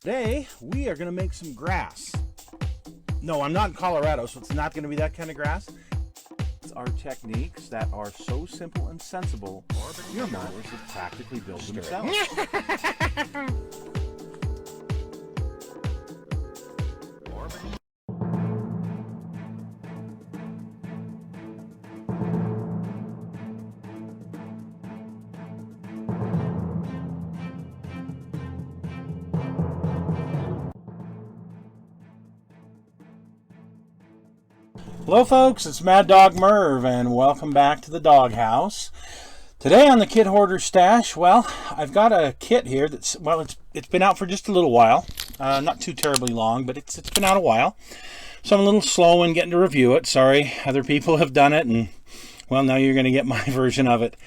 Today, we are going to make some grass. No, I'm not in Colorado, so it's not going to be that kind of grass. It's our techniques that are so simple and sensible, your mowers would practically build themselves. Hello folks, it's Mad Dog Merv and welcome back to the Doghouse. Today on the Kit Hoarder Stash, well, I've got a kit here that's, well, it's been out for just a little while. Not too terribly long, but it's been out a while. So I'm a little slow in getting to review it. Sorry, other people have done it, and well, now you're going to get my version of it.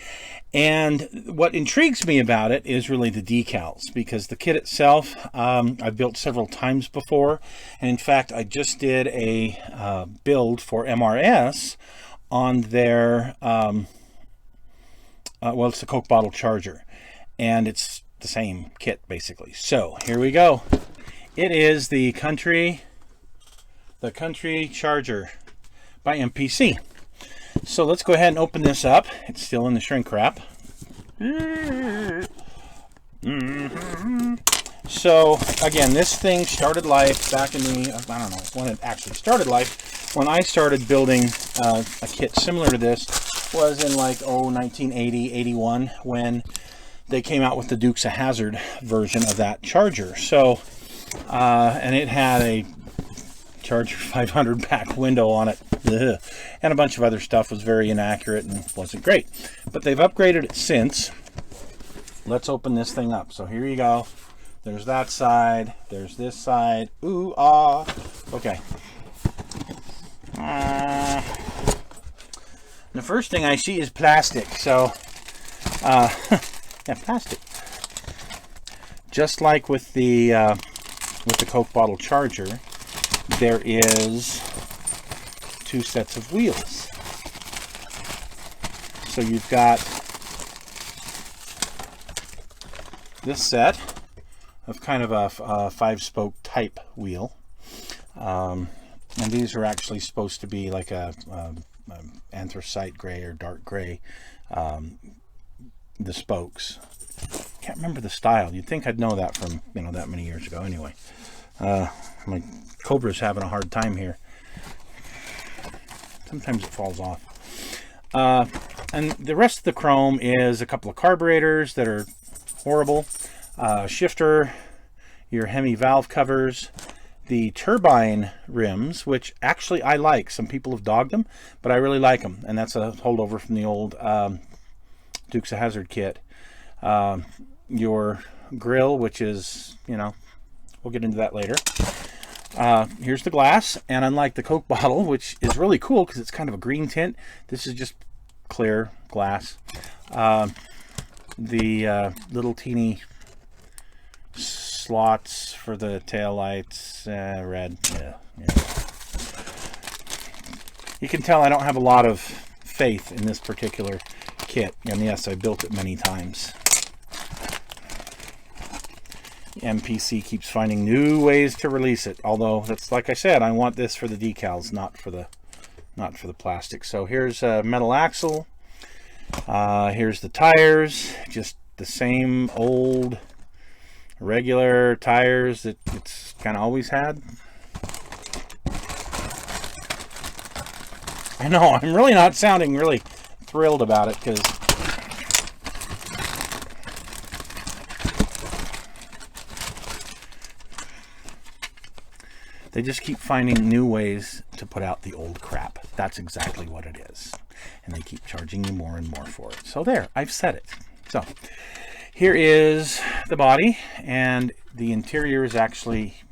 And what intrigues me about it is really the decals, because the kit itself I've built several times before, and in fact I just did a build for MRS on their well, it's the Coke bottle charger, and it's the same kit basically. So here we go. It is the Country Charger by MPC. So let's go ahead and open this up. It's still in the shrink wrap. So again, this thing started life back in the, I don't know when it actually started life. When I started building a kit similar to this was in like 1980, 81, when they came out with the Dukes of Hazzard version of that charger. So and it had a Charger 500 back window on it. Ugh. And a bunch of other stuff was very inaccurate and wasn't great. But they've upgraded it since. Let's open this thing up. So here you go. There's that side. There's this side. Ooh, ah. Okay. The first thing I see is plastic. So, yeah, plastic. Just like with the Coke bottle charger, there is two sets of wheels. So you've got this set of kind of a 5-spoke type wheel, and these are actually supposed to be like a anthracite gray or dark gray, the spokes. Can't remember the style. You'd think I'd know that from, you know, that many years ago. Anyway, my Cobra's having a hard time here. Sometimes it falls off. And the rest of the chrome is a couple of carburetors that are horrible, shifter, your Hemi valve covers, the turbine rims, which actually I like. Some people have dogged them, but I really like them, and that's a holdover from the old Dukes of Hazzard kit. Your grill, which is, you know, we'll get into that later. Here's the glass, and unlike the Coke bottle, which is really cool because it's kind of a green tint, this is just clear glass. The little teeny slots for the tail lights, red. Yeah. You can tell I don't have a lot of faith in this particular kit, and yes, I built it many times. MPC keeps finding new ways to release it, although that's, like I said, I want this for the decals, not for the plastic. So here's a metal axle. Here's the tires, just the same old regular tires that it's kind of always had. I know I'm really not sounding really thrilled about it because they just keep finding new ways to put out the old crap. That's exactly what it is. And they keep charging you more and more for it. So there, I've said it. So here is the body, and the interior is actually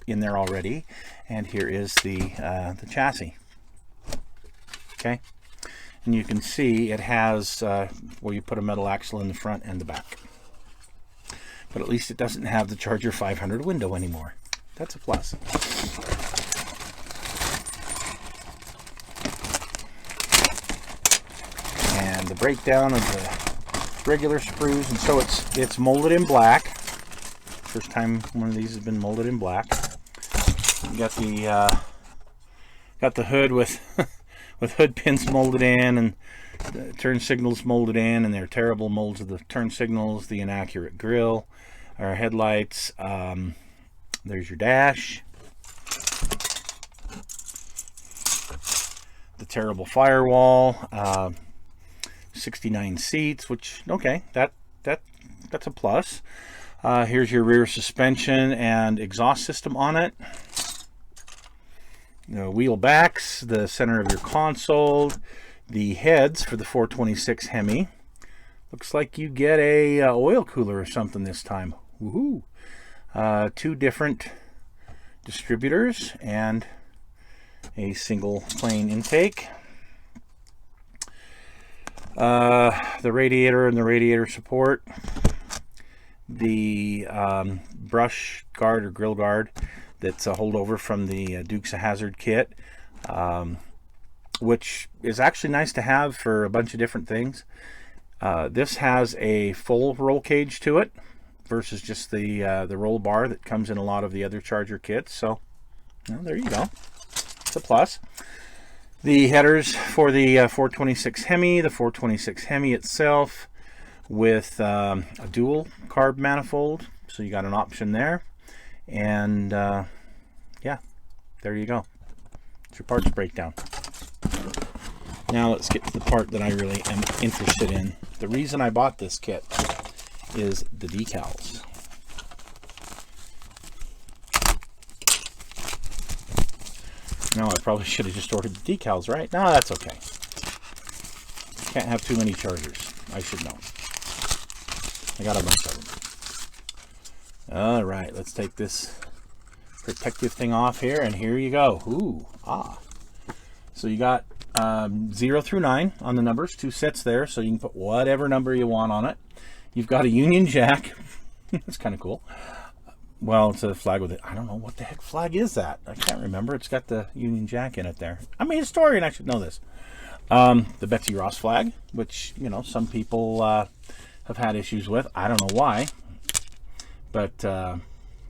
in there already. And here is the chassis. Okay. And you can see it has where you put a metal axle in the front and the back. But at least it doesn't have the Charger 500 window anymore. That's a plus. And the breakdown of the regular sprues, and so it's molded in black. First time one of these has been molded in black. You got the hood with with hood pins molded in, and the turn signals molded in, and they're terrible molds of the turn signals, the inaccurate grille, our headlights. There's your dash, the terrible firewall, 69 seats, which, okay, that's a plus. Here's your rear suspension and exhaust system on it. The wheel backs, the center of your console, the heads for the 426 Hemi. Looks like you get a oil cooler or something this time. Woohoo! 2 different distributors and a single plain intake. The radiator and the radiator support. The brush guard or grill guard that's a holdover from the Dukes of Hazzard kit, which is actually nice to have for a bunch of different things. This has a full roll cage to it versus just the roll bar that comes in a lot of the other Charger kits. So, well, there you go. It's a plus. The headers for the 426 Hemi, the 426 Hemi itself, with a dual carb manifold, so you got an option there. And yeah, there you go. It's your parts breakdown. Now let's get to the part that I really am interested in. The reason I bought this kit is the decals. No, I probably should have just ordered the decals, right? No, that's okay. Can't have too many Chargers. I should know. I got a bunch of them. All right, let's take this protective thing off here, and here you go. Ooh, so you got 0 through 9 on the numbers, 2 sets there, so you can put whatever number you want on it. You've got a Union Jack. That's kind of cool. Well, it's a flag with it. I don't know what the heck flag is that. I can't remember. It's got the Union Jack in it there. I'm a historian. I should know this. The Betsy Ross flag, which, you know, some people have had issues with. I don't know why. But,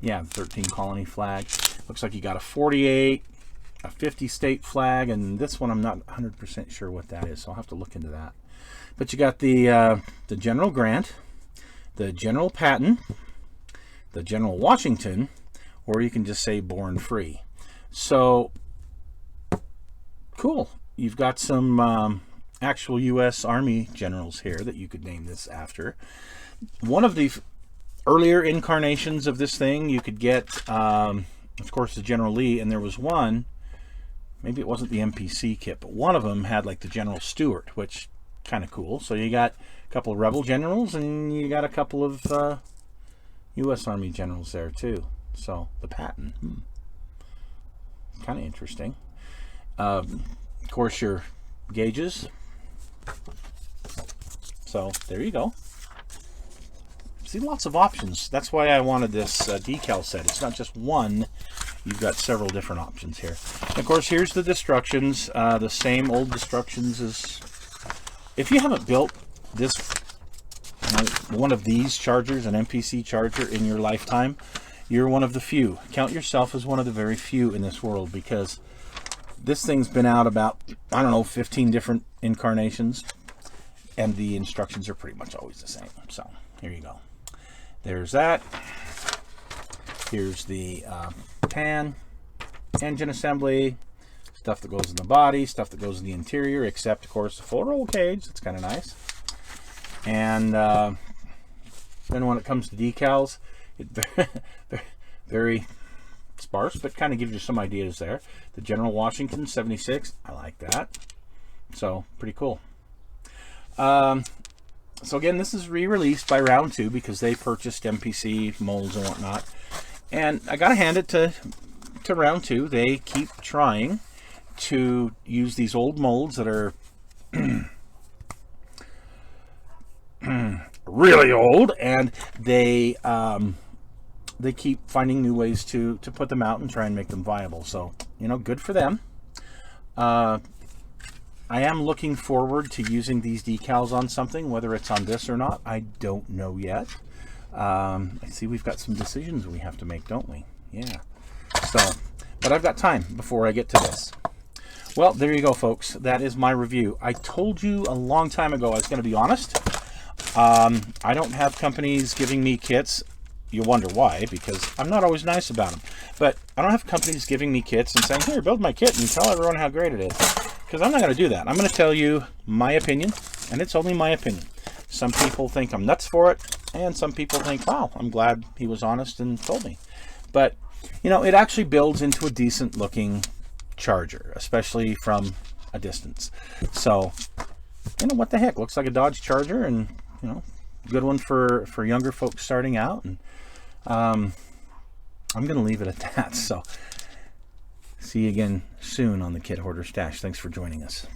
yeah, 13 colony flag. Looks like you got a 48, a 50 state flag, and this one I'm not 100% sure what that is, so I'll have to look into that. But you got the General Grant, the General Patton, the General Washington, or you can just say Born Free. So, cool. You've got some actual U.S. Army generals here that you could name this after. One of the earlier incarnations of this thing, you could get, of course, the General Lee, and there was one, maybe it wasn't the MPC kit, but one of them had like the General Stewart, which kind of cool. So you got a couple of rebel generals, and you got a couple of U.S. Army generals there too. So the Patton, kind of interesting. Of course, your gauges. So there you go. See, lots of options. That's why I wanted this decal set. It's not just one. You've got several different options here. And of course, here's the Destructions. The same old Destructions as... If you haven't built this, one of these Chargers, an MPC Charger, in your lifetime, you're one of the few. Count yourself as one of the very few in this world, because this thing's been out about, I don't know, 15 different incarnations, and the instructions are pretty much always the same. So, here you go. There's that. Here's the pan, engine assembly, stuff that goes in the body, stuff that goes in the interior, except, of course, the full roll cage. That's kind of nice. And then when it comes to decals, very sparse, but kind of gives you some ideas there. The General Washington 76, I like that. So, pretty cool. So again, this is re-released by Round 2 because they purchased MPC molds and whatnot. And I gotta hand it to Round 2. They keep trying to use these old molds that are really old, and they keep finding new ways to put them out and try and make them viable. So, you know, good for them. I am looking forward to using these decals on something, whether it's on this or not, I don't know yet. I see we've got some decisions we have to make, don't we? Yeah. So, but I've got time before I get to this. Well, there you go, folks. That is my review. I told you a long time ago I was going to be honest. I don't have companies giving me kits. You'll wonder why, because I'm not always nice about them. But I don't have companies giving me kits and saying, here, build my kit and tell everyone how great it is. Because I'm not going to do that. I'm going to tell you my opinion, and it's only my opinion. Some people think I'm nuts for it, and some people think, wow, I'm glad he was honest and told me. But, you know, it actually builds into a decent looking Charger, especially from a distance. So, you know, what the heck? Looks like a Dodge Charger, and, you know, good one for younger folks starting out. And I'm going to leave it at that. So, see you again soon on the Kit Hoarder Stash. Thanks for joining us.